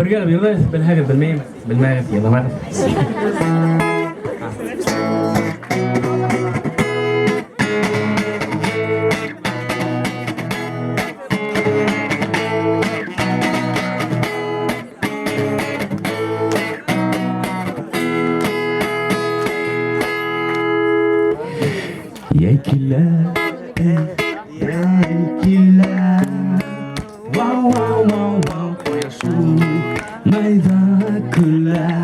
برجع بيضيف بالهاجر بالميم بالماغف يلا مرة يا كلا يا كلا واو واو واو واو يا شو ما إذا كلا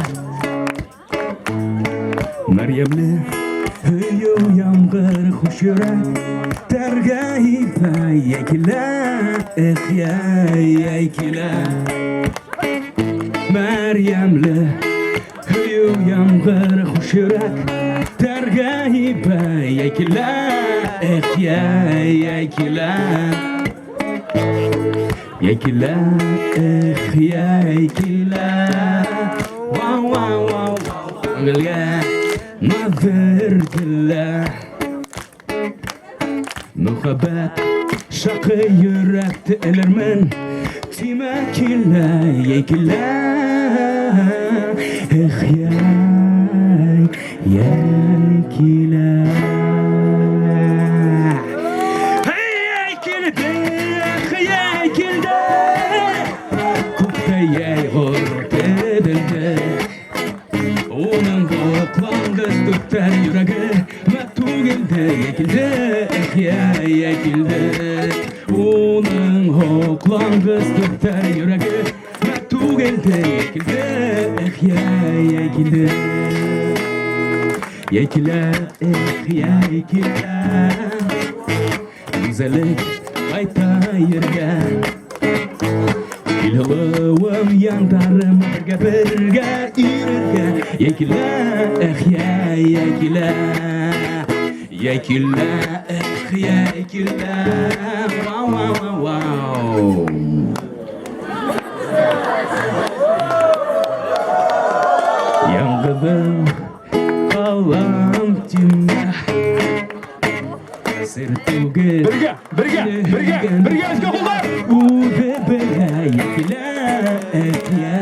مريم له هيو ينبر خشرة ترجعي يا كلا يا كلا مريم له هيو ينبر خشرة ترجعي يا كلا يا كلا يا كلا يا كلا واو واو واو قلقا ما ذرت الله مخبات شقي يركت الرمن تيما كلا يا كلا يا كلا Onun hoklangız tutar yüreği Mektup geldi yekildi Yekiler yekiler Güzellik ayta yürgen İlhılığım yandarım birge yürgen Yekiler yekiler Yekiler yekiler Wow wow wow Yangıdım kalam cimah Sirtuge Birge eski okullar Ubebe yekiler yekiler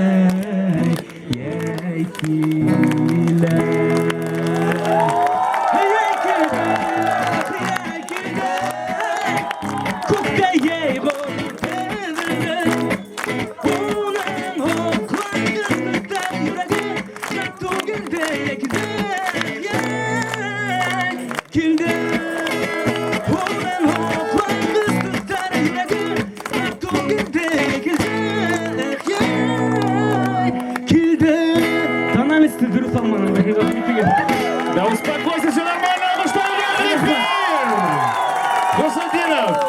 That was Bad Voices